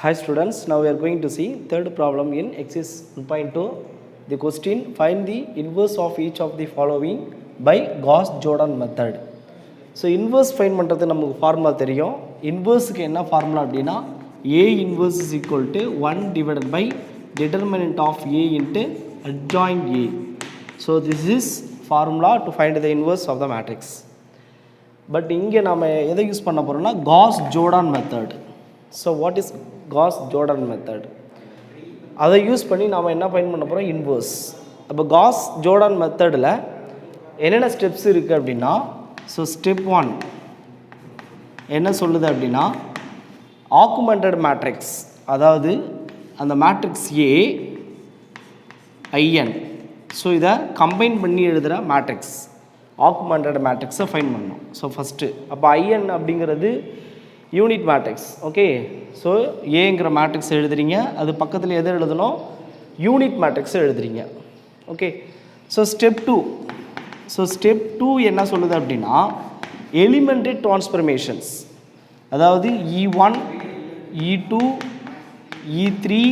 Hi students, now we are going to see third problem in exercise 1.2. The question, find the inverse of each of the following by Gauss-Jordan method. So inverse find பண்ணுறது நமக்கு formula தெரியும். இன்வர்ஸுக்கு என்ன formula அப்படின்னா A inverse is equal to 1 divided by determinant of A into adjoint A. So this is formula to find the inverse of the matrix. But இங்கே நாம் எதை use பண்ண போகிறோம்னா Gauss-Jordan method. So what is Gauss-Jordan method? அதை use பண்ணி நாம் என்ன find பண்ண போகிறோம் இன்வர்ஸ். அப்போ Gauss-Jordan மெத்தடில் என்னென்ன ஸ்டெப்ஸ் இருக்குது அப்படின்னா, ஸோ ஸ்டெப் 1 என்ன சொல்லுது அப்படின்னா ஆகுமெண்டட் மேட்ரிக்ஸ், அதாவது அந்த மேட்ரிக்ஸ் ஏ ஐஎன், ஸோ இதை கம்பைன் பண்ணி எழுதுகிற மேட்ரிக்ஸ் ஆகுமெண்டட் மேட்ரிக்ஸை ஃபைண்ட் பண்ணணும். ஸோ ஃபஸ்ட்டு அப்போ ஐஎன் அப்படிங்கிறது யூனிட் மேட்ரிக்ஸ். ஓகே, ஸோ ஏங்கிற மேட்ரிக்ஸ் எழுதுறீங்க, அது பக்கத்தில் எதை எழுதணும் யூனிட் மேட்ரிக்ஸை எழுதுறீங்க. ஓகே, ஸோ ஸ்டெப் 2 ஸ்டெப் 2 என்ன சொல்லுது அப்படின்னா எலிமெண்ட்ரி டிரான்ஸ்ஃபர்மேஷன்ஸ், அதாவது E1 E2 E3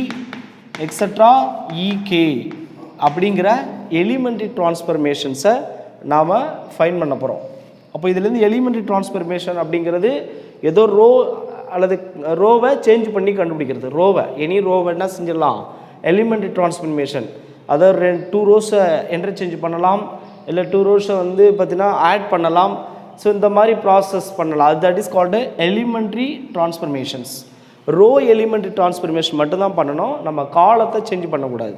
extra EK அப்படிங்கிற எலிமெண்ட்ரி டிரான்ஸ்ஃபர்மேஷன்ஸை நாம் ஃபைண்ட் பண்ண போகிறோம். அப்போ இதுலேருந்து எலிமெண்ட்ரி டிரான்ஸ்ஃபர்மேஷன் அப்படிங்கிறது ஏதோ ரோ அல்லது ரோவை சேஞ்ச் பண்ணி கண்டுபிடிக்கிறது. ரோவை ரோவை என்ன செஞ்சிடலாம் எலிமெண்ட்ரி டிரான்ஸ்ஃபர்மேஷன், அதாவது 2 ரோஸை இன்டர்சேஞ்ச் பண்ணலாம், இல்லை 2 ரோஸை வந்து பார்த்தீங்கன்னா ஆட் பண்ணலாம். ஸோ இந்த மாதிரி ப்ராசஸ் பண்ணலாம். அது that is called elementary transformations. Row elementary transformation மட்டும்தான் பண்ணணும், நம்ம காலத்தை சேஞ்ச் பண்ணக்கூடாது.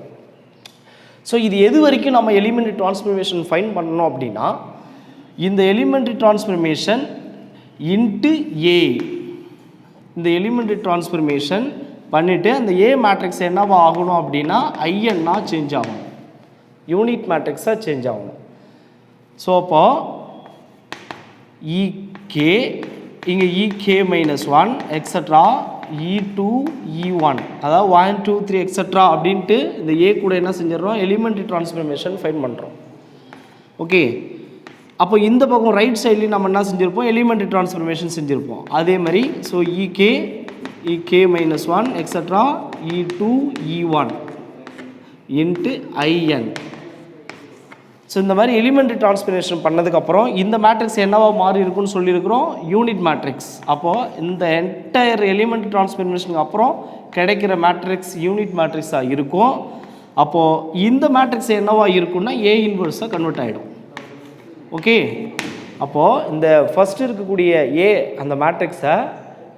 ஸோ இது எது வரைக்கும் நம்ம எலிமெண்ட்ரி டிரான்ஸ்ஃபர்மேஷன் ஃபைண்ட் பண்ணணும் அப்படின்னா இந்த எலிமெண்ட்ரி டிரான்ஸ்ஃபர்மேஷன் இன்ட்டு ஏ, இந்த எலிமெண்ட்ரி டிரான்ஸ்ஃபர்மேஷன் பண்ணிவிட்டு அந்த ஏ மேட்ரிக்ஸ் என்னவா ஆகணும் அப்படின்னா ஐஎன்னா சேஞ்ச் ஆகணும், யூனிட் மேட்ரிக்ஸாக சேஞ்ச் ஆகணும். ஸோ அப்போது இகே இங்கே இகே -1 எக்ஸட்ரா E2 E1, அதாவது 1 2 3 எக்ஸட்ரா அப்படின்ட்டு இந்த ஏ கூட என்ன செஞ்சிடறோம் எலிமெண்ட்ரி டிரான்ஸ்ஃபர்மேஷன் ஃபைண்ட் பண்ணுறோம். ஓகே, அப்போ இந்த பக்கம் ரைட் சைட்லேயும் நம்ம என்ன செஞ்சுருப்போம் எலிமெண்ட்ரி டிரான்ஸ்ஃபர்மேஷன் செஞ்சுருப்போம். அதே மாதிரி ஸோ இகே -1 எக்ஸட்ரா E2 E1 into IN. So இந்த மாதிரி எலிமெண்ட்ரி டிரான்ஸ்ஃபர்மேஷன் பண்ணதுக்கப்புறம் இந்த மேட்ரிக்ஸ் என்னவா மாறி இருக்குன்னு சொல்லியிருக்கிறோம் யூனிட் மேட்ரிக்ஸ். அப்போது இந்த என்டையர் எலிமெண்ட்ரி டிரான்ஸ்ஃபர்மேஷனுக்கு அப்புறம் கிடைக்கிற மேட்ரிக்ஸ் யூனிட் மேட்ரிக்ஸாக இருக்கும். அப்போது இந்த மேட்ரிக்ஸ் என்னவா இருக்குன்னா ஏ இன்வர்ஸாக கன்வெர்ட் ஆகிடும். ஓகே, அப்போது இந்த ஃபஸ்ட்டு இருக்கக்கூடிய ஏ அந்த மேட்ரிக்ஸை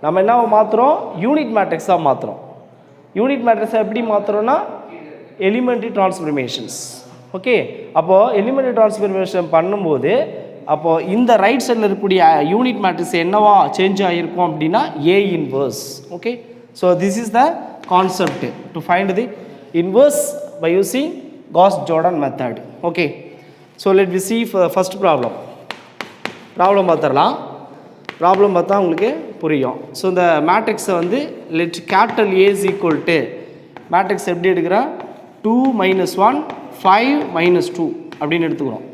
நம்ம என்னவா மாற்றுறோம் யூனிட் மேட்ரிக்ஸாக மாற்றுறோம். யூனிட் மேட்ரிக்ஸை எப்படி மாற்றுறோன்னா எலிமெண்ட்ரி டிரான்ஸ்ஃபர்மேஷன்ஸ். ஓகே, அப்போது எலிமெண்ட்ரி டிரான்ஸ்ஃபர்மேஷன் பண்ணும்போது அப்போது இந்த ரைட் சைடில் இருக்கக்கூடிய யூனிட் மேட்ரிக்ஸ் என்னவா சேஞ்ச் ஆகிருக்கும் அப்படின்னா A inverse. Okay, so this is the concept to find the inverse by using Gauss-Jordan method. Okay, so let we see first problem பார்த்துடலாம். ப்ராப்ளம் பார்த்தா உங்களுக்கு புரியும். ஸோ இந்த மேட்ரிக்ஸை வந்து let capital A is equal to matrix எப்படி எடுக்கிறேன் 2 - 1 5 - 2 அப்படின்னு எடுத்துக்கிறோம்.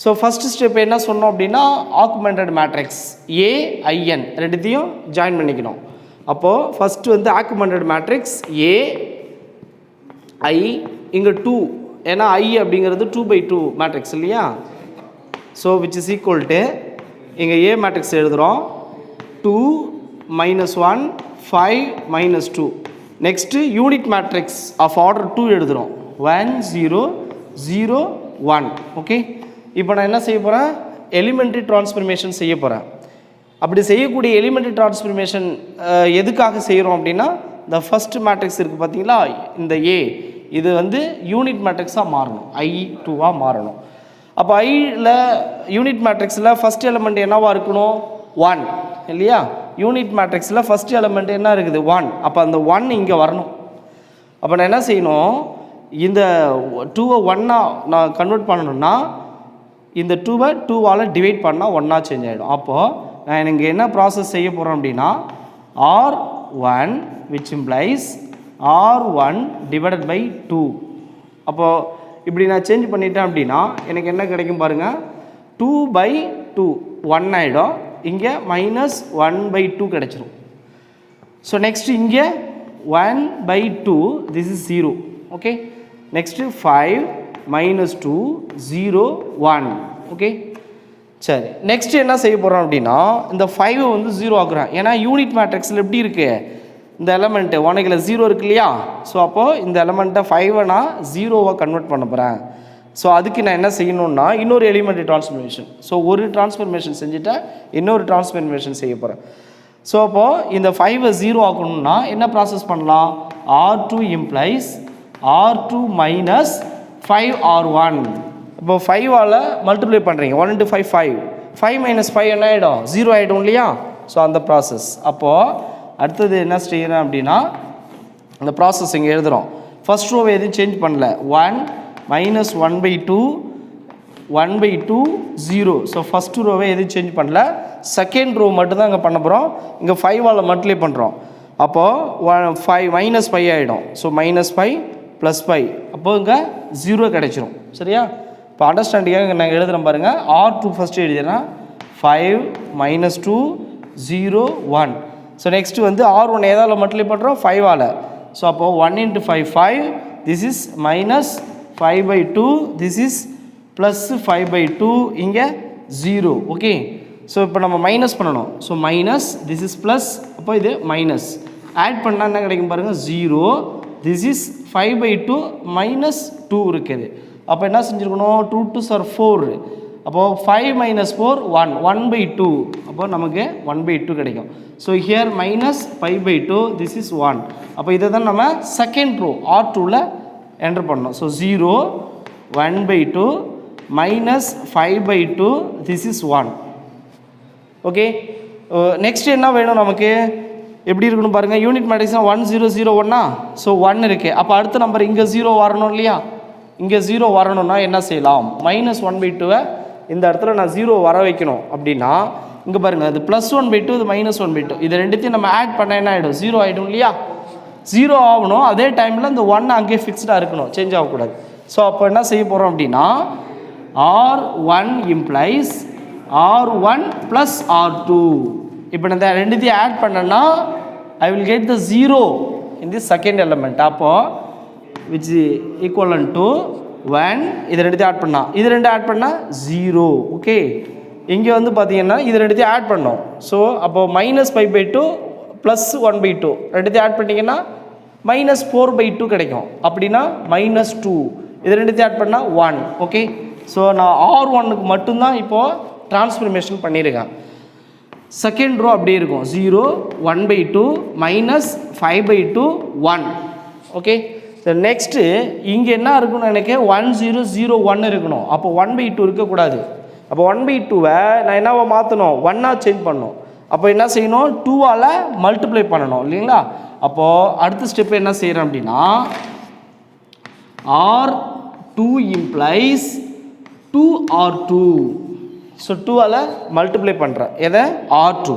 ஸோ ஃபஸ்ட்டு ஸ்டெப் என்ன சொன்னோம் அப்படின்னா ஆகுமெண்டட் மேட்ரிக்ஸ் ஏ ஐஎன் ரெண்டுத்தையும் ஜாயின் பண்ணிக்கணும். அப்போது ஃபஸ்ட்டு வந்து ஆகுமெண்டட் மேட்ரிக்ஸ் ஏ ஐ, இங்கே 2, ஏன்னா ஐ அப்படிங்கிறது 2/2 மேட்ரிக்ஸ் இல்லையா. So which is equal to இங்கே ஏ மேட்ரிக்ஸ் எழுதுகிறோம் 2 - 1 5 - 2. Next unit matrix of order 2 எழுதுகிறோம் 1 0 0 1. ஓகே, இப்போ நான் என்ன செய்ய போகிறேன் எலிமெண்ட்ரி டிரான்ஸ்ஃபர்மேஷன் செய்ய போகிறேன். அப்படி செய்யக்கூடிய எலிமெண்ட்ரி டிரான்ஸ்ஃபர்மேஷன் எதுக்காக செய்கிறோம் அப்படின்னா இந்த ஃபஸ்ட் மேட்ரிக்ஸ் இருக்குது பார்த்தீங்களா இந்த ஏ, இது வந்து யூனிட் மேட்ரிக்ஸாக மாறணும், I2 மாறணும். அப்போ ஐயில் யூனிட் மேட்ரிக்ஸில் ஃபஸ்ட் எலிமெண்ட் என்னவா இருக்கணும் 1 இல்லையா. யூனிட் மேட்ரிக்ஸில் ஃபஸ்ட் எலிமெண்ட் என்ன இருக்குது 1, அப்போ அந்த 1 இங்கே வரணும். அப்போ நான் என்ன செய்யணும் இந்த 2-ஐ 1-ஆ நான் கன்வெர்ட் பண்ணணும்னா இந்த 2-ஐ 2-ஆல் டிவைட் பண்ணால் 1-ஆ சேஞ்ச் ஆகிடும். அப்போது நான் இங்கே என்ன ப்ராசஸ் செய்ய போகிறேன் அப்படின்னா R1 which implies R1 divided by 2. அப்போது இப்படி நான் சேஞ்ச் பண்ணிட்டேன் அப்படின்னா எனக்கு என்ன கிடைக்கும் பாருங்கள் 2/2 1 ஆகிடும், இங்கே -1/2 கிடச்சிரும். ஸோ நெக்ஸ்ட் இங்கே 1/2 this is 0 okay. Next 5 - 2 0 1 okay. சரி நெக்ஸ்ட் என்ன செய்ய போகிறோம் அப்படின்னா இந்த 5 வந்து 0 ஆக்குறேன். ஏன்னா யூனிட் மேட்ரிக்ஸில் எப்படி இருக்குது இந்த எலமெண்ட்டு 1 0 இருக்கு இல்லையா. ஸோ அப்போது இந்த எலமெண்ட்டை 5 நான் 0வாக கன்வெர்ட் பண்ண போகிறேன். ஸோ அதுக்கு நான் என்ன செய்யணும்னா இன்னொரு எலிமெண்ட்ரி டிரான்ஸ்ஃபர்மேஷன். ஸோ ஒரு டிரான்ஸ்ஃபர்மேஷன் செஞ்சுட்டா இன்னொரு டிரான்ஸ்ஃபர்மேஷன் செய்ய போகிறேன். ஸோ அப்போது இந்த 5 0 ஆக்கணும்னா என்ன ப்ராசஸ் பண்ணலாம், R2 implies R2 minus 5R1. இப்போ 5ஆல் மல்டிப்ளை பண்ணுறீங்க 1 × 5 5 5 - 5 என்ன ஆகிடும் 0 ஆகிடும் இல்லையா. ஸோ அந்த ப்ராசஸ். அப்போது அடுத்தது என்ன செய்யறேன் அப்படின்னா அந்த ப்ராசஸ் இங்கே எழுதுகிறோம். ஃபர்ஸ்ட் ரோவை எதுவும் சேஞ்ச் பண்ணல 1 - 1/2 1/2 0. ஸோ ஃபஸ்ட்டு ரோவை எதுவும் சேஞ்ச் பண்ணல. செகண்ட் ரோ மட்டும்தான் இங்கே பண்ண போகிறோம். இங்கே 5ஆல் மல்டிப்ளை பண்ணுறோம். அப்போது 5 - 5 ஆகிடும். ஸோ -5 + 5 அப்போது இங்கே 0 கிடைச்சிரும் சரியா. இப்போ அண்டர்ஸ்டாண்டிங்காக இங்கே நாங்கள் எழுதுகிறோம் பாருங்கள். R2 ஃபஸ்ட்டு எழுதினா 5 - 2 0 1. ஸோ நெக்ஸ்ட்டு வந்து R1 ஏதால் மல்டிப்ளை பண்ணுறோம் 5ஆல். ஸோ அப்போது 1 × 5 5 this is -5/2 this is +5/2 இங்கே 0 ஓகே. ஸோ இப்போ நம்ம மைனஸ் பண்ணணும். So minus this is plus அப்போ இது மைனஸ் ஆட் பண்ணால் என்ன கிடைக்கும் பாருங்கள் 0 this is 5/2 -2 இருக்குது. அப்போ என்ன செஞ்சுருக்கணும் 2 2s are 4. அப்போது 5 - 4 1 1/2 அப்போது நமக்கு 1/2 கிடைக்கும். So here -5/2 this is 1. அப்போ இதை தான் நம்ம செகண்ட் ரோ R2ல் என்டர் பண்ணோம். So 0 1/2 -5/2 this is 1 okay. Next என்ன வேணும் நமக்கு எப்படி இருக்கணும் பாருங்கள். யூனிட் மேட்ரிக்ஸ்னால் 1 0 0 1. ஸோ 1 இருக்குது. அப்போ அடுத்த நம்பர் இங்கே 0 வரணும் இல்லையா. இங்கே 0 வரணும்னா என்ன செய்யலாம் -1/2 இந்த இடத்துல நான் 0 வர வைக்கணும் அப்படின்னா இங்கே பாருங்கள் அது +1/2 இது -1/2 இது ரெண்டுத்தையும் நம்ம ஆட் பண்ண என்ன ஆகிடும் 0 ஆகிடும் இல்லையா. 0 ஆகணும். அதே டைமில் இந்த 1 அங்கேயே ஃபிக்ஸ்டாக இருக்கணும் சேஞ்ச் ஆகக்கூடாது. ஸோ அப்போ என்ன செய்ய போகிறோம் அப்படின்னா R1 implies R1 + R2. இப்போ நான் இந்த ரெண்டுத்தையும் ஆட் பண்ணேன்னா I will get the 0 in the second element. அப்போது which is equivalent to 1 இது ரெண்டுத்தையும் ஆட் பண்ணால் இது ரெண்டு ஆட் பண்ணால் 0 ஓகே. இங்கே வந்து பார்த்தீங்கன்னா இது ரெண்டுத்தையும் ஆட் பண்ணோம். ஸோ அப்போது -5/2 +1/2 ரெண்டுத்தையும் ஆட் பண்ணிங்கன்னா -4/2 கிடைக்கும். அப்படின்னா -2 இது ரெண்டுத்தையும் ஆட் பண்ணால் 1 ஓகே. ஸோ நான் R1க்கு மட்டும்தான் இப்போது ட்ரான்ஸ்ஃபர்மேஷன் பண்ணியிருக்கேன். செகண்ட் ரோ அப்படியே இருக்கும் 0 1/2 -5/2 1 ஓகே. ஸோ நெக்ஸ்ட்டு இங்கே என்ன இருக்கணும் எனக்கு 1 0 0 1 இருக்கணும். அப்போ 1/2 இருக்கக்கூடாது. அப்போ 1/2வை நான் என்னவா மாற்றணும் 1ஆ சேஞ்ச் பண்ணணும். அப்போ என்ன செய்யணும் 2ஆல் மல்டிப்ளை பண்ணணும் இல்லைங்களா. அப்போது அடுத்த ஸ்டெப் என்ன செய்கிறேன் அப்படின்னா R2 implies 2R2. So 2ஆல் multiply பண்ணுறேன் எதை R2.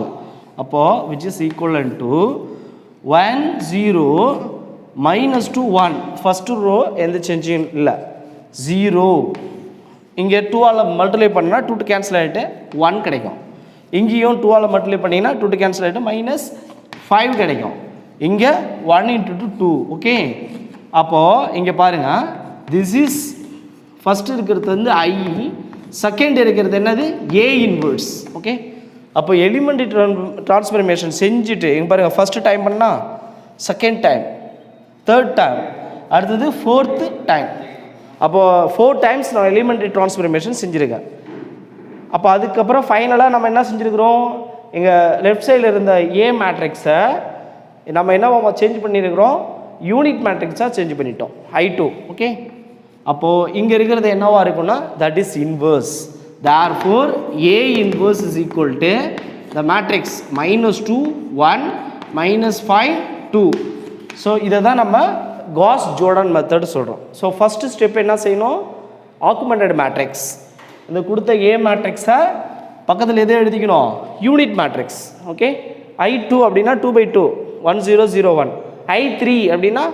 அப்போது which is equivalent to 1 0 -2 1. First row எந்த சேஞ்சும் இல்லை 0. இங்கே 2ஆல் மல்டிப்ளை பண்ணால் 2 கேன்சல் ஆகிட்டு 1 கிடைக்கும். இங்கேயும் 2ஆல் மல்டிப்ளை பண்ணிங்கன்னா 2 கேன்சல் ஆகிட்டு -5 கிடைக்கும். இங்கே 1 × 2 ஓகே. அப்போது இங்கே பாருங்கள் திஸ் இஸ் ஃபஸ்ட்டு இருக்கிறது வந்து I, செகண்ட் இருக்கிறது என்னது A இன்வர்ஸ் ஓகே. அப்போ எலிமெண்ட்ரி ட்ரான்ஸ்ஃபர்மேஷன் செஞ்சுட்டு இங்கே பாருங்கள் ஃபஸ்ட்டு டைம் பண்ணால் செகண்ட் டைம் தேர்ட் டைம் அடுத்தது ஃபோர்த்து டைம். அப்போது 4 டைம்ஸ் நான் எலிமெண்ட்ரி ட்ரான்ஸ்ஃபர்மேஷன் செஞ்சுருக்கேன். அப்போ அதுக்கப்புறம் ஃபைனலாக நம்ம என்ன செஞ்சுருக்கிறோம் எங்கள் லெஃப்ட் சைடில் இருந்த A மேட்ரிக்ஸை நம்ம என்ன சேஞ்ச் பண்ணியிருக்கிறோம் யூனிட் மேட்ரிக்ஸாக சேஞ்ச் பண்ணிட்டோம் I2 ஓகே. அப்போது இங்கே இருக்கிறது என்னவா இருக்குன்னா that is inverse. Therefore A inverse is equal to the matrix -2 1 -5 2. So இதை தான் நம்ம காஸ் ஜோர்டன் மெத்தட் சொல்கிறோம். ஸோ ஃபஸ்ட்டு ஸ்டெப் என்ன செய்யணும் ஆக்குமெண்டட் மேட்ரிக்ஸ் இந்த கொடுத்த A மேட்ரிக்ஸை பக்கத்தில் எதை எழுதிக்கணும் யூனிட் மேட்ரிக்ஸ் ஓகே. I2 அப்படின்னா 2/2 1 0 0 1. I3 அப்படின்னா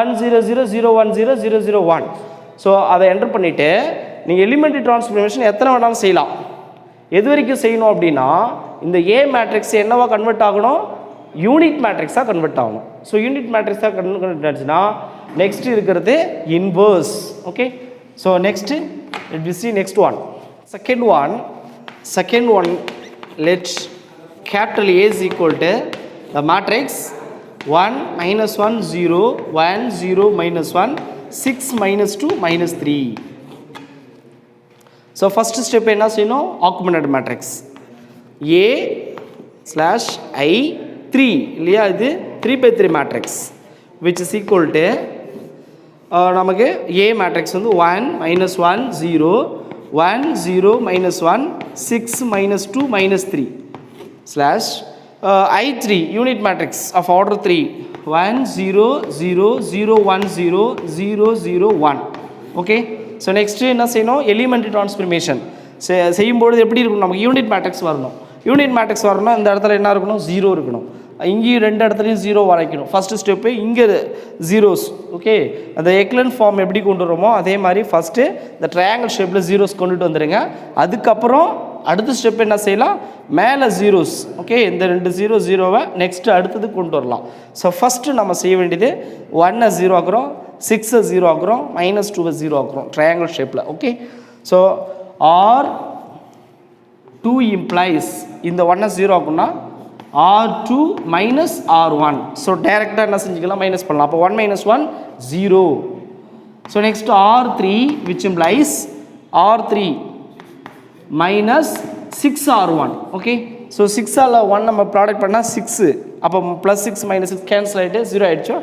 1 0 0 0 1 0 0 0 1. ஸோ அதை என்டர் பண்ணிவிட்டு நீங்கள் எலிமெண்ட்ரி ட்ரான்ஸ்ஃபர்மேஷன் எத்தனை வேணாலும் செய்யலாம். எது வரைக்கும் செய்யணும் அப்படின்னா இந்த A மேட்ரிக்ஸ் என்னவா கன்வெர்ட் ஆகணும் யூனிட் மேட்ரிக்ஸாக கன்வெர்ட் ஆகணும். ஸோ யூனிட் மேட்ரிக்ஸாக கன்வெர்ட் ஆச்சுன்னா நெக்ஸ்ட் இருக்கிறது inverse. Okay, so next let me see next one. Second one let capital A is equal to the matrix 1 minus 1 0 1 0 minus 1 6 minus 2 minus 3. So first step என்ன செய்யணும், augmented matrix A slash I 3 இல்லையா, இது 3/3 matrix which is equal to நமக்கு A matrix வந்து 1 minus 1 0 1 0 minus 1 6 minus 2 minus 3 slash I3 unit matrix of order 3 1 0 0 0 1 0 0 0 1. Okay, so next என்ன செய்யணும், elementary transformation செய்யும்பொழுது எப்படி இருக்கணும், நமக்கு யூனிட் மேட்ரிக்ஸ் வரணும். யூனிட் மேட்ரிக்ஸ் வரணும்னா இந்த இடத்துல என்ன இருக்கணும், 0 இருக்கணும். இங்கேயும் ரெண்டு இடத்துலையும் 0 வரைக்கணும். ஃபஸ்ட்டு ஸ்டெப்பு இங்கே ஜீரோஸ். ஓகே, அந்த எக்லன் ஃபார்ம் எப்படி கொண்டு வரோமோ அதே மாதிரி ஃபஸ்ட்டு இந்த ட்ரையாங்கிள் ஷேப்பில் ஜீரோஸ் கொண்டுட்டு வந்துடுங்க. அதுக்கப்புறம் அடுத்த ஸ்டெப் என்ன செய்யலாம், மேலே ஜீரோஸ். ஓகே, இந்த 2 0 0வை நெக்ஸ்ட்டு அடுத்தது கொண்டு வரலாம். ஸோ ஃபஸ்ட்டு நம்ம செய்ய வேண்டியது 1 0 ஆக்குறோம், 6 0 ஆக்குறோம், -2 0 ஆக்குறோம் ட்ரையாங்கிள் ஷேப்பில். ஓகே, ஸோ R2 இம்ப்ளைஸ் இந்த 1 0 ஆக்குன்னா R2 minus R1. ஸோ டைரெக்டாக என்ன செஞ்சுக்கலாம், மைனஸ் பண்ணலாம். அப்போ 1 minus 1 0. So next R3 which implies R3 minus 6R1. Okay, so 6ஆல் 1 நம்ம ப்ராடக்ட் பண்ணால் 6, அப்போ ப்ளஸ் 6 minus 6 கேன்சல் ஆகிட்டு 0 ஆகிடுச்சோ,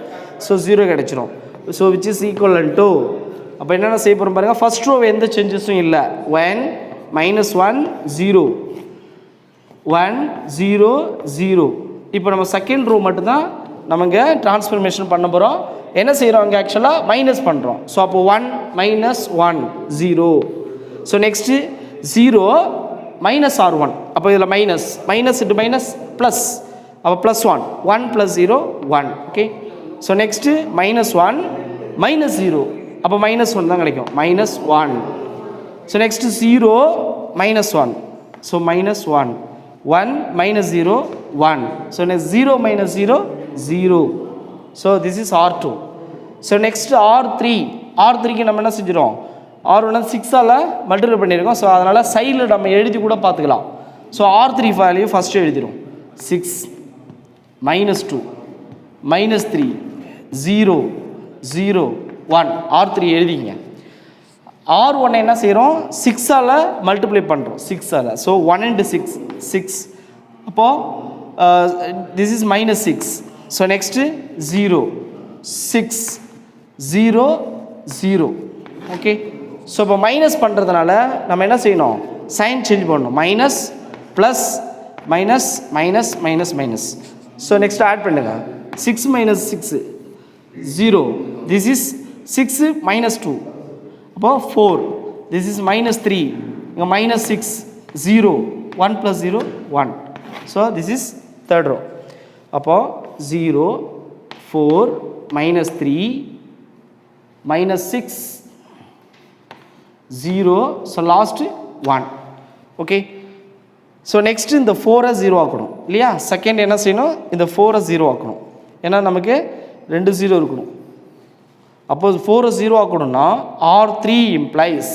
ஸோ 0 கிடச்சிரும். So which is equal to, அப்போ என்னென்ன செய்ய போகிறோம் பாருங்கள், ஃபஸ்ட் ரோ எந்த சேஞ்சஸும் இல்லை, 1 minus 1 0 1 0 0. இப்போ நம்ம செகண்ட் ரோ மட்டும்தான் நம்ம இங்கே ட்ரான்ஸ்ஃபர்மேஷன் பண்ண போகிறோம். என்ன செய்கிறோம், அங்கே ஆக்சுவலாக மைனஸ் பண்ணுறோம். ஸோ அப்போ 1 minus 1 0. So next 0 minus R1. அப்போ இதில் மைனஸ் இன்ட்டு மைனஸ் ப்ளஸ், அப்போ +1 1 + 0 1. ஓகே, ஸோ நெக்ஸ்ட்டு -1 -0, அப்போ -1 தான் கிடைக்கும், -1. So next 0 -1, so -1 1 -0 1. So next 0 minus 0 0. So this is R2. So next R3க்கு நம்ம என்ன செஞ்சிரோம், R1 6ஆல் மல்டிப்ளை பண்ணியிருக்கோம். ஸோ அதனால் சைடில் நம்ம எழுதி கூட பார்த்துக்கலாம். So R3 value first எழுதிடும், 6 -2 -3 0 0 1. R3 எழுதிங்க. R1 என்ன செய்கிறோம், 6ஆல் மல்டிப்ளை பண்ணுறோம், 6ஆல். So 1 into 6 6. அப்போது this is -6. So next 0 6 0 0. Okay, so இப்போ மைனஸ் பண்ணுறதுனால நம்ம என்ன செய்யணும், சைன் சேஞ்ச் பண்ணணும், minus plus minus minus minus minus. So next add பண்ணுங்க, 6 - 6 0. திஸ் இஸ் 6 - 2, அப்போது 4. திஸ் இஸ் -3, இங்கே -6 0 1 + 0 1. So this is third row. அப்போது 0 4 -3 -6 0. So last 1. Okay, so next இந்த 4 0 ஆக்கணும் இல்லையா. செகண்ட் என்ன செய்யணும், இந்த 4 0 ஆக்கணும். ஏன்னா நமக்கு 2 0 இருக்கணும். அப்போது 4 0 ஆக்கணும்னா R3 implies.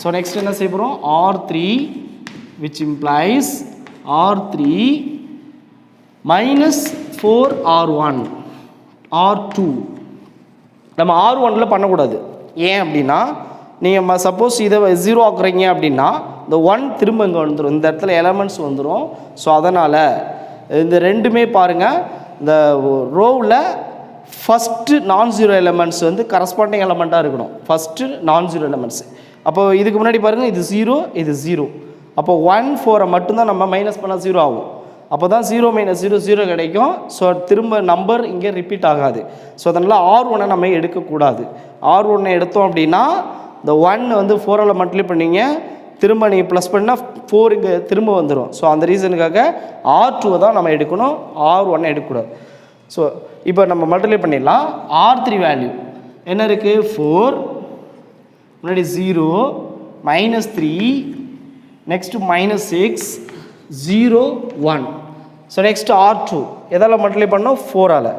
ஸோ நெக்ஸ்ட் என்ன செய்ய போகிறோம், R3 which implies R3 -4 R1 R2. நம்ம R1ல் பண்ணக்கூடாது. ஏன் அப்படின்னா, நீங்கள் சப்போஸ் இதை 0 ஆக்குறீங்க அப்படின்னா இந்த 1 திரும்ப இங்கே வந்துடும், இந்த இடத்துல எலமெண்ட்ஸ் வந்துடும். ஸோ அதனால் இந்த ரெண்டுமே பாருங்கள், இந்த ரோவில் ஃபஸ்ட்டு நான்-0 எலமெண்ட்ஸ் வந்து கரஸ்பாண்டிங் எலமெண்ட்டாக இருக்கணும். First non elements. அப்போ இதுக்கு முன்னாடி பாருங்கள், இது 0 இது 0. அப்போ 1 4 மட்டும்தான் நம்ம மைனஸ் பண்ணால் 0 ஆகும். அப்போ தான் 0 - 0 0 கிடைக்கும். ஸோ திரும்ப நம்பர் இங்கே ரிப்பீட் ஆகாது. ஸோ அதனால் R1 நம்ம எடுக்கக்கூடாது. R1 எடுத்தோம் அப்படின்னா இந்த 1 வந்து 4ஆல் மல்டிப்ளை பண்ணிங்க, திரும்ப நீங்கள் ப்ளஸ் பண்ணால் 4 இங்கே திரும்ப வந்துடும். ஸோ அந்த ரீசனுக்காக R2 தான் நம்ம எடுக்கணும், R1 எடுக்கக்கூடாது. ஸோ இப்போ நம்ம மல்டிப்ளை பண்ணிடலாம். R3 வேல்யூ என்ன இருக்குது, 4 முன்னாடி 0 -3 நெக்ஸ்ட்டு -6 0 1. ஸோ நெக்ஸ்ட் R2 எதால் மல்டிப்ளை பண்ணோம் 4ஆல்.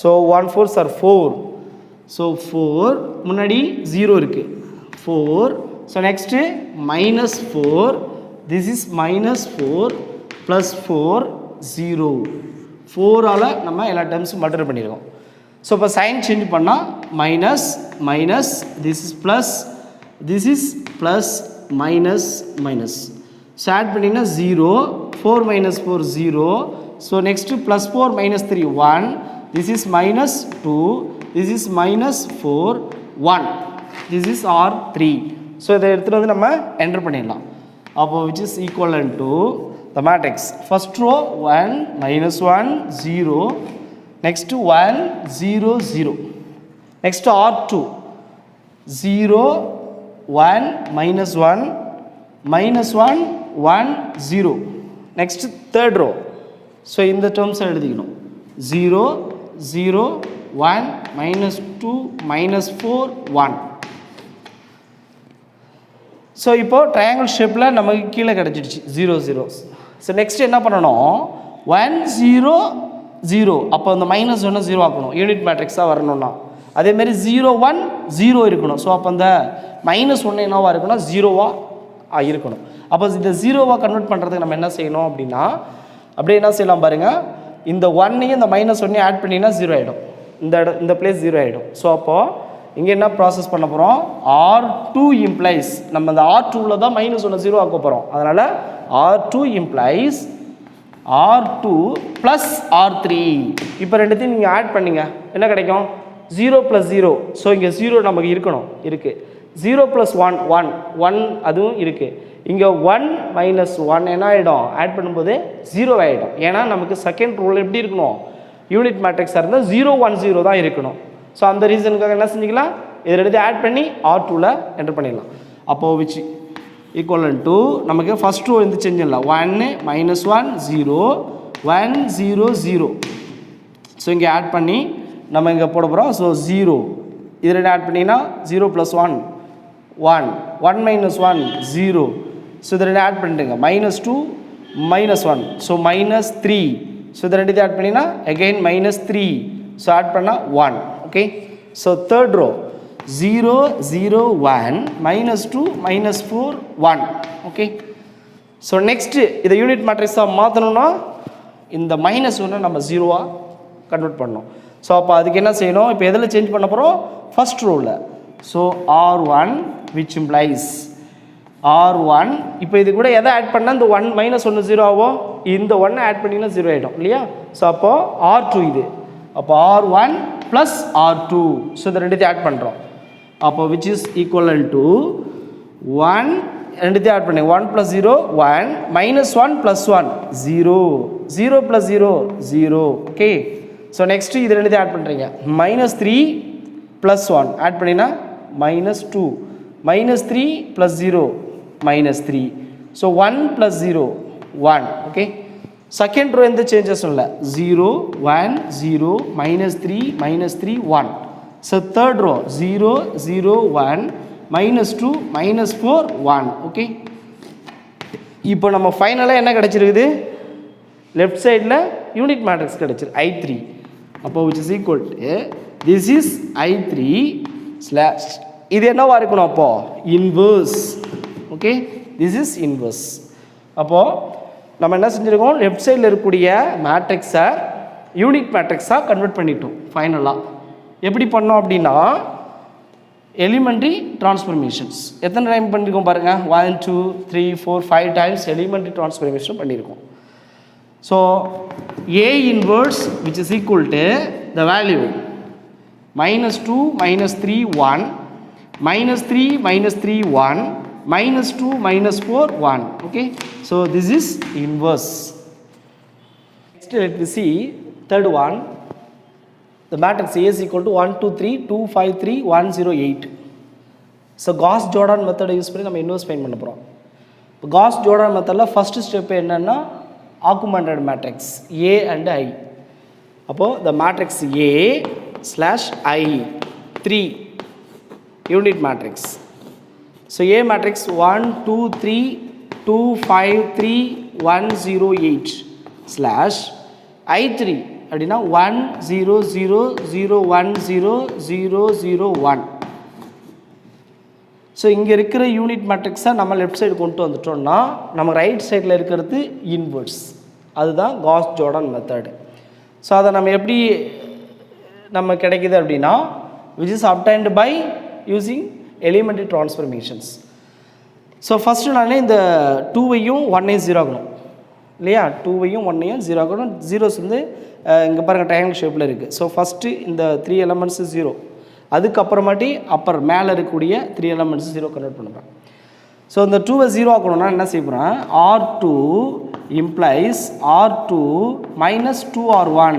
So 1 4s are 4. ஸோ 4 முன்னாடி 0 இருக்குது 4. So next -4, this is -4 + 4 0. 4ஆல் நம்ம எல்லா டைம்ஸும் மல்டிப்ளை பண்ணியிருக்கோம். ஸோ இப்போ சைன் சேஞ்ச் பண்ணால் minus this is plus, this is plus minus. So add பண்ணிங்கன்னா 0, 4 - 4 0. So next +4 - 3 1, this is -2, this is -4 1, this is R3. So இதை எடுத்துகிட்டு வந்து நம்ம என்டர் பண்ணிடலாம். அப்போ which is equivalent to the matrix. First row 1 -1 0, next 1 0 0, next R2 0 1 -1 -1 1 0, next third row. So இந்த டேர்ம்ஸை எழுதிக்கணும் 0 0 1 -2 -4 1. So இப்போது ட்ரையாங்கிள் ஷேப்பில் நமக்கு கீழே கிடச்சிடுச்சு 0 0. ஸோ நெக்ஸ்ட் என்ன பண்ணணும் 1 0 0, அப்போ அந்த -1 0 ஆக்கணும் யூனிட் மேட்ரிக்ஸாக வரணும்னா. அதேமாரி 0 1 0 இருக்கணும். ஸோ அப்போ அந்த -1 என்னவாக இருக்கணும் 0வாக இருக்கணும். அப்போ இந்த 0வாக கன்வெர்ட் பண்ணுறதுக்கு நம்ம என்ன செய்யணும் அப்படின்னா அப்படியே என்ன செய்யலாம் பாருங்கள், இந்த 1ஐயும் இந்த -1ஐயும் ஆட் பண்ணினா 0 ஆகிடும். இந்த பிளேஸ் 0 ஆகிடும். ஸோ அப்போது இங்கே என்ன ப்ராசஸ் பண்ண போகிறோம் R2 இம்ப்ளைஸ் நம்ம இந்த R2வில் தான் -1 0 ஆக்க போகிறோம். அதனால் R2 இம்ப்ளைஸ் R2 + R3. இப்போ ரெண்டுத்தையும் நீங்கள் ஆட் பண்ணிங்க என்ன கிடைக்கும் 0 + 0. ஸோ இங்கே 0 நமக்கு இருக்கணும், இருக்குது. 0 + 1 1 1 அதுவும் இருக்குது. இங்கே 1 - 1 என்ன ஆகிடும் ஆட் பண்ணும்போது 0 ஆகிடும். ஏன்னா நமக்கு செகண்ட் ரூல் எப்படி இருக்கணும் யூனிட் மேட்ரிக்ஸாக இருந்தால் 0 1 0 தான் இருக்கணும். ஸோ அந்த ரீசனுக்காக என்ன செஞ்சுக்கலாம் இதில் எடுத்து ஆட் பண்ணி R2வில் என்டர் பண்ணிடலாம். அப்போது விச் ஈக்குவலன் டு நமக்கு ஃபஸ்ட் ரோ வந்து சேஞ்ச் இல்லை 1 -1 0 1 0 0. ஸோ இங்கே ஆட் பண்ணி நம்ம இங்கே போட போகிறோம். ஸோ 0 இதில் ஆட் பண்ணிங்கன்னா 0 + 1 1 1 - 1 0. ஸோ இதை ரெண்டு ஆட் பண்ணிட்டுங்க -2 -1. ஸோ -3. ஸோ இதை ரெண்டு ஆட் பண்ணிங்கன்னா அகெயின் -3. ஸோ ஆட் பண்ணால் 1. Okay. So third row 0 0 1 -2 -4 1. Okay. So next இதை யூனிட் மேட்ரிக்ஸாக மாற்றணும்னா இந்த -1 நம்ம 0வாக கன்வெர்ட் பண்ணணும். ஸோ அப்போ அதுக்கு என்ன செய்யணும் இப்போ எதில் சேஞ்ச் பண்ண போகிறோம் ஃபஸ்ட் ரோவில். So R1 which implies R1 இப்போ இது கூட எதை ஆட் பண்ணால் இந்த 1 -1 0 ஆகும். இந்த 1 ஆட் பண்ணிங்கன்னா 0 ஆகிடும் இல்லையா. ஸோ அப்போது R2 இது அப்போ R1 + R2. ஸோ இந்த ரெண்டுத்தையும் ஆட் பண்ணுறோம். அப்போ which is equivalent to 1 ரெண்டுத்தையும் ஆட் பண்ணி 1 + 0 1 -1 + 1 0 0 + 0 0. ஓகே. ஸோ நெக்ஸ்ட்டு இது ரெண்டுத்தையும் ஆட் பண்ணுறீங்க -3 + 1 ஆட் பண்ணினா -2 -3 + 0 -3. ஸோ 1 + 0 1. ஓகே. செகண்ட் ரோ எந்த சேஞ்சஸும் இல்லை 0 1 0 -3 -3 1. So third row 0 0 1 -2 -4 1. ஓகே. இப்போ நம்ம ஃபைனலாக என்ன கிடச்சிருக்குது லெஃப்ட் சைடில் யூனிட் மேட்ரிக்ஸ் கிடச்சிரு I3. அப்போ which is equal to this is I3 slash இது என்னவா இருக்கணும் அப்போது inverse. Okay. This is inverse. அப்போது நம்ம என்ன செஞ்சுருக்கோம் லெஃப்ட் சைடில் இருக்கக்கூடிய மேட்ரிக்ஸை யூனிட் மேட்ரிக்ஸாக கன்வெர்ட் பண்ணிட்டோம் ஃபைனலாக. எப்படி பண்ணோம் அப்படின்னா எலிமெண்ட்ரி டிரான்ஸ்ஃபர்மேஷன்ஸ் எத்தனை டைம் பண்ணியிருக்கோம் பாருங்கள் 1 2 3 4 5 டைம்ஸ் எலிமெண்ட்ரி டிரான்ஸ்ஃபர்மேஷன் பண்ணியிருக்கோம். So A inverse which is equal to the value -2 -3 1 -3 -3 1 -2 -4 1. Okay. So this is inverse. Next let me see third one. The matrix A is equal to 1 2 3 2 5 3 1 0 8. So Gauss Jordan method use பண்ணி நம்ம inverse find பண்ண போகிறோம். இப்போ Gauss Jordan மெத்தடில் first step என்னென்னா augmented matrix A and I. அப்போது the matrix A / I 3 unit matrix. So A matrix 1 2 3 2 5 3 1 0 8. Slash I3 அப்படின்னா 1 0 0 0 1 0 0 0 1. So இங்கே இருக்கிற யூனிட் மேட்ரிக்ஸை நம்ம லெஃப்ட் சைடு கொண்டு வந்துட்டோம்னா நம்ம ரைட் சைடில் இருக்கிறது இன்வெர்ஸ். அதுதான் காஸ் ஜோர்டன் மெத்தடு. ஸோ அதை நம்ம எப்படி நம்ம கிடைக்கிது அப்படின்னா which is obtained by using elementary transformations. So first நான் இந்த 2ஐயும் 1ஐயும் 0 ஆகணும் இல்லையா, 2ஐயும் 1ஐயும் 0 ஆகணும். ஜீரோஸ் வந்து இங்கே பாருங்கள் ட்ரையாங்கிள் ஷேப்பில் இருக்குது. ஸோ ஃபஸ்ட்டு இந்த 3 எலமெண்ட்ஸு 0, அதுக்கப்புறமாட்டி மேலே இருக்கக்கூடிய 3 எலமெண்ட்ஸ் 0 கன்வெர்ட் பண்ணுறேன். ஸோ இந்த 2வை 0 ஆக்கணும்னா என்ன செய்ய போகிறேன், R2 implies R2 minus 2R1.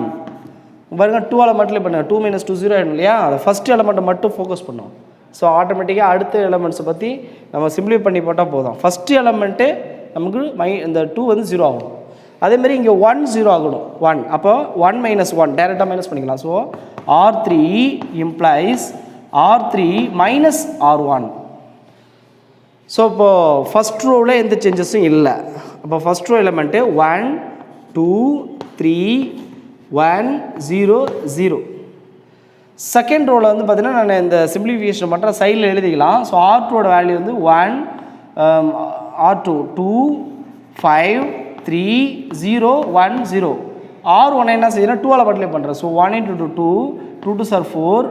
பாருங்க 2ஆல் மல்டிப்ளை பண்ண 2 - 2 0 ஆகிடும் இல்லையா. அதை ஃபஸ்ட் எலமெண்ட்டை மட்டும் ஃபோக்கஸ் பண்ணோம். ஸோ ஆட்டோமேட்டிக்காக அடுத்த எலமெண்ட்ஸை பற்றி நம்ம சிம்பிளை பண்ணி போட்டால் போதும். ஃபஸ்ட்டு எலமெண்ட்டு நமக்கு இந்த 2 வந்து 0 ஆகணும். அதேமாதிரி இங்கே 1 0 ஆகணும் 1. அப்போ 1 - 1 டைரெக்டாக மைனஸ் பண்ணிக்கலாம். So R3 implies R3 minus R1. So இப்போது ஃபஸ்ட் ரோவில் எந்த சேஞ்சஸும் இல்லை. அப்போ ஃபஸ்ட் ரோ எலமெண்ட்டு 1 2 3 1 0 0. செகண்ட் ரோவில் வந்து பார்த்தீங்கன்னா நான் இந்த சிம்பிளிஃபிகேஷன் பண்ணுறேன், சைடில் எழுதிக்கலாம். ஸோ R2ஓட வேல்யூ வந்து 1 R2 2 5 3 0 1 0. R1 என்ன செய்யணும், 2ஆல் மல்டிப்ளை பண்ணுறேன். So 1 × 2 2 2 2s are 4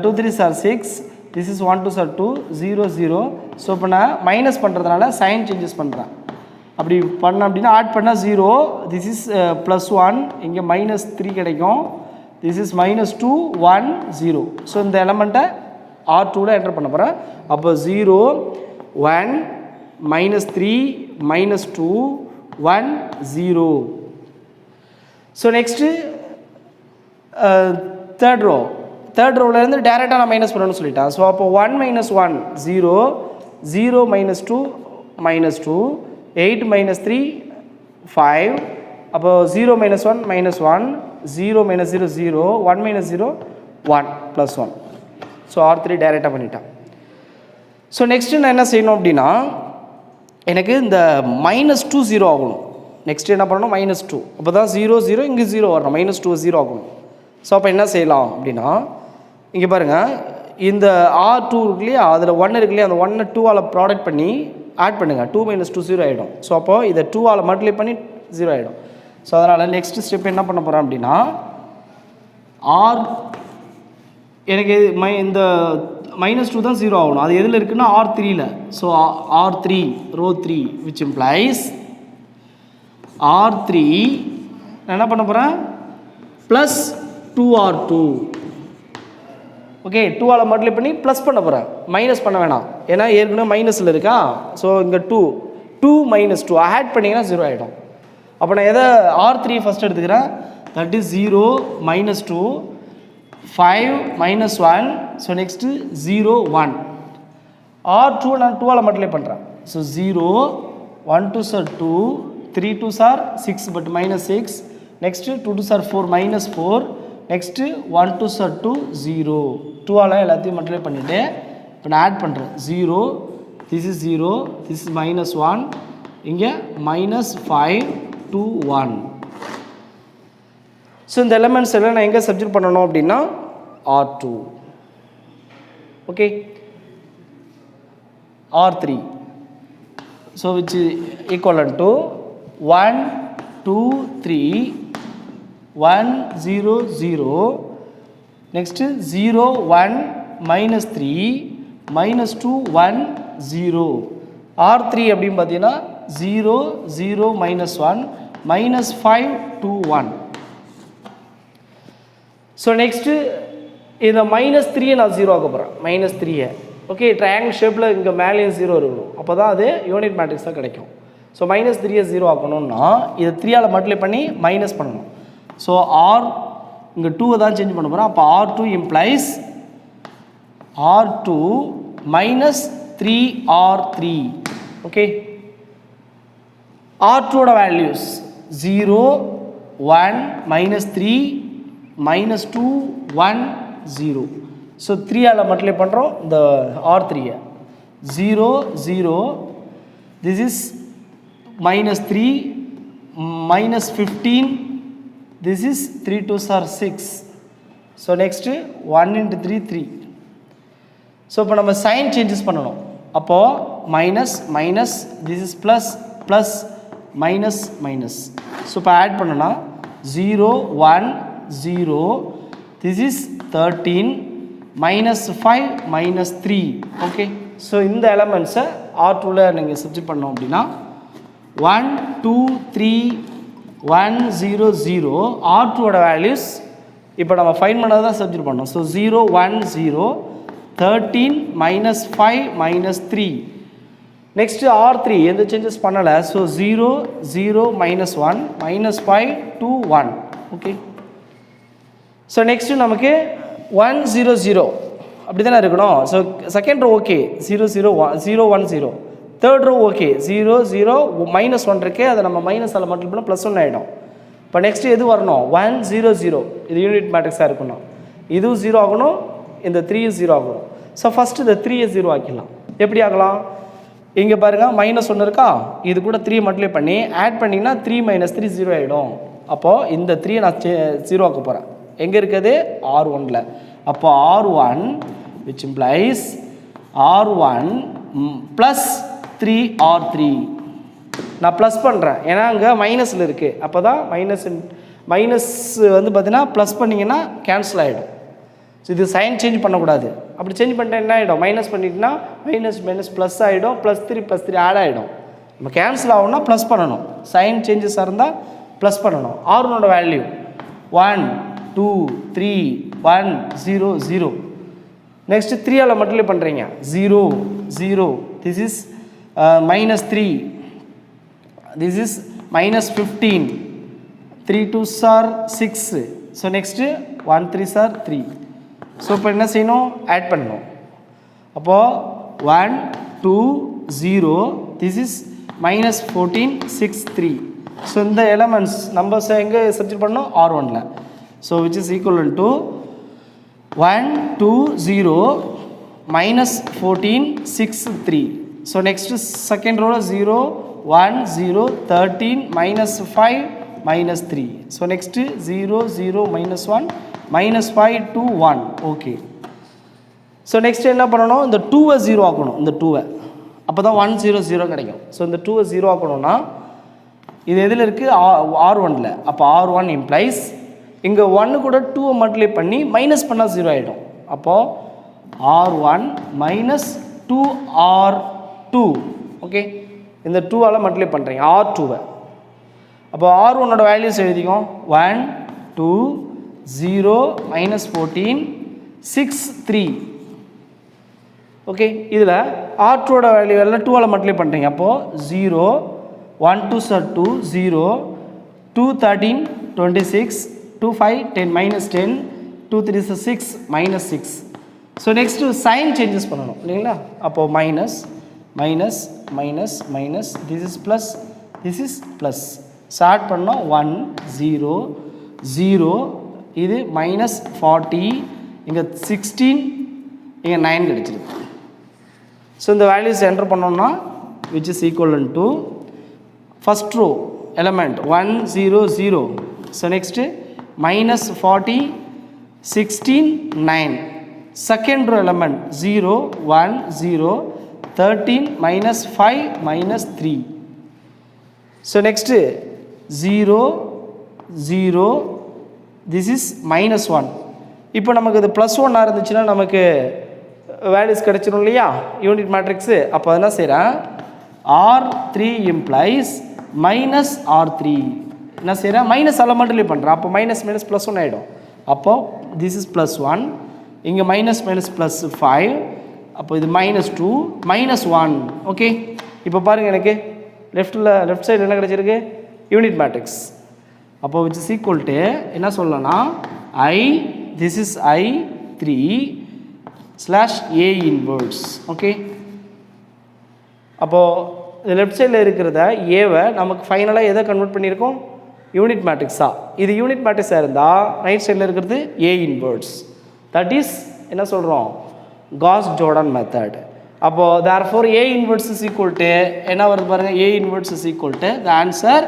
2 3s are 6. This is 1 2s are 2 0 0. So இப்போ நான் மைனஸ் பண்ணுறதுனால சைன் சேஞ்சஸ் பண்ணுறேன். அப்படி பண்ண அப்படின்னா ஆட் பண்ணால் 0, திஸ் இஸ் +1, இங்கே -3 கிடைக்கும். This is -2 1 0. ஸோ இந்த எலமெண்ட்டை R2வில் என்டர் பண்ண போகிறேன். அப்போ 0 1 -3 -2 1 0. ஸோ நெக்ஸ்ட்டு தேர்ட் ரோவிலேருந்து டேரெக்டாக நான் மைனஸ் பண்ணணும்னு சொல்லிட்டேன். ஸோ அப்போ 1 - 1 0 0 -2 -2 8 -3 5. அப்போ 0 - 1 -1 0 - 0 0 1 - 0 1 +1. ஸோ R3 டைரெக்டாக பண்ணிட்டேன். ஸோ நெக்ஸ்ட்டு நான் என்ன செய்யணும் அப்படின்னா எனக்கு இந்த -2 0 ஆகணும். நெக்ஸ்ட்டு என்ன பண்ணணும், -2. அப்போ தான் 0 0 இங்கே 0 வரணும், -2 0 ஆகணும். ஸோ அப்போ என்ன செய்யலாம் அப்படின்னா இங்கே பாருங்கள் இந்த R2 இருக்கு இல்லையா, அதில் 1 இருக்கு இல்லையா, அந்த 1 2ஆல் ப்ராடக்ட் பண்ணி ஆட் பண்ணுங்கள். 2 - 2 0 ஆகிடும். ஸோ அப்போது இதை 2ஆல் மல்டிப்ளை பண்ணி 0 ஆகிடும். ஸோ அதனால் நெக்ஸ்ட் ஸ்டெப் என்ன பண்ண போகிறேன் அப்படின்னா எனக்கு இந்த -2 தான் 0 ஆகணும். அது எதில் இருக்குன்னா R3யில். So R3 row 3 which implies R3 நான் என்ன பண்ண போகிறேன் ப்ளஸ் 2R2. ஓகே, 2ஆல் மல்டிப்ளை பண்ணி ப்ளஸ் பண்ண போகிறேன், மைனஸ் பண்ண வேணாம், ஏன்னா ஏற்கனவே மைனஸில் இருக்கா. ஸோ இங்கே 2 -2 ஆட் பண்ணிங்கன்னா 0 ஆகிடும். அப்போ நான் எதை R3 ஃபஸ்ட் எடுத்துக்கிறேன், that is 0 -2 5 -1. So next 0 1. R2 நான் 2ஆல் மல்டிப்ளை பண்ணுறேன். So 0 1 2s are 2 3 2s are 6 but -6. Next 2 2s are 4 -4. Next 1 2s are 2 0. 2ஆல் எல்லாத்தையும் மல்டிப்ளை பண்ணிவிட்டு இப்போ நான் ஆட் பண்ணுறேன். 0 திஸ் இஸ் 0 திஸ் இஸ் -1 இங்கே -5 2 1. ஸோ இந்த எலமெண்ட்ஸ் எல்லாம் நான் எங்கே சப்ஜெக்ட் பண்ணணும் அப்படின்னா R2. Okay, R3. So which equivalent to 1 2 3 1 0 0. Next 0 1 -3 -2 1 0. R3 அப்படின்னு பார்த்தீங்கன்னா 0 0 -1 -5 2 1. ஸோ நெக்ஸ்ட்டு இந்த -3 நான் 0 ஆக்க போகிறேன், -3. ஓகே, ட்ரையாங்கிள் ஷேப்பில் இங்கே மேலேயும் 0 இருக்கணும், அப்போ தான் அது யூனிட் மேட்ரிக்ஸாக கிடைக்கும். ஸோ -3 0 ஆக்கணும்னா இதை 3ஆல் மல்டிப்ளை பண்ணி மைனஸ் பண்ணணும். ஸோ இங்கே 2 தான் சேஞ்ச் பண்ண போகிறோம். அப்போ R2 implies R2 -3R3. Okay, R2ஓட வேல்யூஸ் 0 1 -3 -2 1 0. ஸோ 3ஆல் மல்டிப்ளை பண்ணுறோம் இந்த R3-ஐ. 0 0 this is -3 minus 15, this is 3 2s are 6. So next 1 into 3 3. So இப்போ நம்ம sign changes பண்ணணும். அப்போ minus minus, this is plus plus minus minus. So இப்போ add பண்ணனா 0 1 0, this is 13 minus 5 minus 3. Okay. So இந்த elements R2ல நீங்கள் substitute பண்ணோம் அப்படின்னா 1 2 3 1 0 0 R2ஓட வேல்யூஸ் இப்போ நம்ம ஃபைண்ட் பண்ணதை தான் சப்ஸ்டிட்யூட் பண்ணோம். So 0 1 0 13 minus 5 minus 3. Next R3 எந்த சேஞ்சஸ் பண்ணலை. So 0 0 minus 1 minus 5 2 1. Okay. So next நமக்கு 1 0 0 அப்படி தானே இருக்கணும். So second row okay 0 0 1 0 1 0. Third row okay 0 0 minus 1 இருக்குது, அதை நம்ம மைனஸால் மல்டிபிள் பண்ணால் ப்ளஸ் 1 ஆகிடும். இப்போ நெக்ஸ்ட்டு எது வரணும் 1 0 0, இது யூனிட் மேட்ரிக்ஸாக இருக்கணும். இதுவும் 0 ஆகணும், இந்த 3 0 ஆகணும். ஸோ ஃபஸ்ட்டு இந்த 3 0 ஆக்கிடலாம். எப்படி ஆகலாம், இங்கே பாருங்கள் -1 இருக்கா, இது கூட 3 மல்டிப்ளை பண்ணி ஆட் பண்ணிங்கன்னா 3 - 3 0 ஆகிடும். அப்போது இந்த 3 நான் 0 ஆக்க போகிறேன். எங்கே இருக்குது R1ல். அப்போ R1 which implies R1 plus 3 R3. நான் ப்ளஸ் பண்ணுறேன் ஏன்னா அங்கே மைனஸில் இருக்குது. அப்போ தான் மைனஸ் வந்து பார்த்தீங்கன்னா ப்ளஸ் பண்ணிங்கன்னா கேன்சல் ஆகிடும். ஸோ இது சைன் சேஞ்ச் பண்ணக்கூடாது. அப்படி சேஞ்ச் பண்ணிட்டா என்ன ஆகிடும், மைனஸ் பண்ணிட்டுனா மைனஸ் மைனஸ் ப்ளஸ் ஆகிடும், +3 ஆட் ஆகிடும். நம்ம கேன்சல் ஆகணும்னா ப்ளஸ் பண்ணணும். சைன் சேஞ்சஸாக இருந்தால் ப்ளஸ் பண்ணணும். R1ஓட வேல்யூ 1 2 3 1 0 0. நெக்ஸ்ட்டு 3ஆல் மல்டிப்ளை பண்ணுறீங்க 0 0, this is -3, this is -15, 3 2s are 6. So next 1 3s are 3. So இப்போ என்ன செய்யணும், ஆட் பண்ணணும். அப்போது 1 2 0, this is -14 6 3. ஸோ இந்த எலமெண்ட்ஸ் நம்பர்ஸ் எங்கே சப்ஸ்டிட்யூட் பண்ணணும் R1ல். So which is equivalent to 1 2 0 -14 6 3. So next second ரோவில் 0 1 0 13 -5 -3. So next 0 0 -1 -5 2 1. Okay. So next என்ன பண்ணணும், இந்த 2வை 0 ஆக்கணும். இந்த 2வை அப்போ தான் 1 0 0 கிடைக்கும். ஸோ இந்த 2வை 0 ஆக்கணும்னா இது எதில் இருக்குது R1ல். அப்போ R1 இம்ப்ளைஸ் இங்கே 1 கூட 2வை மல்டிப்ளை பண்ணி மைனஸ் பண்ணால் 0 ஆகிடும். அப்போது R1 -2R2. ஓகே. இந்த 2ஆல் மல்டிப்ளை பண்ணுறீங்க R2வை. அப்போ R1ஓட வேல்யூஸ் எழுதிக்கும் 1 2 0 -14 6 3. ஓகே. இதில் R2ஓட வேல்யூ எல்லாம் 2ஆல் மல்டிப்ளை பண்ணுறீங்க. அப்போது 0 1 2s are 2 0 2 13 26 2 5 10 -10 2 3s are 6 -6. So next sign changes பண்ணணும் இல்லைங்களா. அப்போது minus minus minus minus, this is plus this is plus. Start பண்ணோம் 1 0 0, இது -40, இங்கே 16, இங்கே 9 கிடச்சிருக்கு. ஸோ இந்த வேல்யூஸ் என்டர் பண்ணோம்னா which is equivalent to first row element 1 0 0. So next -40 16 9. Second row element 0 1 0 13 -5 -3. So next 0 0, this is -1. இப்போ நமக்கு இது +1 இருந்துச்சுன்னா நமக்கு வேல்யூஸ் கிடைச்சிடும் இல்லையா யூனிட் மேட்ரிக்ஸு. அப்போ என்ன செய்கிறேன், R3 implies -R3. என்ன செய்கிறேன், மைனஸால் மல்டிப்ளை பண்ணுறேன். அப்போ மைனஸ் +1 ஆகிடும். அப்போது திஸ் இஸ் +1, இங்கே -5, அப்போ இது -2 -1. ஓகே. இப்போ பாருங்கள் எனக்கு லெஃப்ட் சைடு என்ன கிடச்சிருக்கு, யூனிட் மேட்ரிக்ஸ். அப்போ which is equal to என்ன சொல்லலாம்னா this is I3 /A inverse. Okay. அப்போது லெஃப்ட் சைடில் இருக்கிறத ஏவை நமக்கு ஃபைனலாக எதை கன்வெர்ட் பண்ணியிருக்கோம், யூனிட் மேட்ரிக்ஸா. இது யூனிட் மேட்ரிக்ஸாக இருந்தால் ரைட் சைடில் இருக்கிறது A இன்வெர்ஸ். தட் இஸ் என்ன சொல்கிறோம், காஸ் ஜோர்டன் மெத்தட். அப்போது therefore A inverse is equal to என்ன வருது பாருங்கள், A inverse is equal to the answer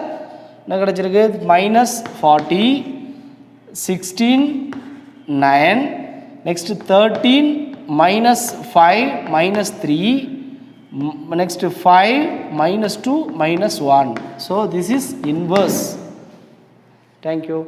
என்ன கிடச்சிருக்கு -40 16 9 next 13 -5 -3 next 5 -2 -1. So this is inverse. Thank you.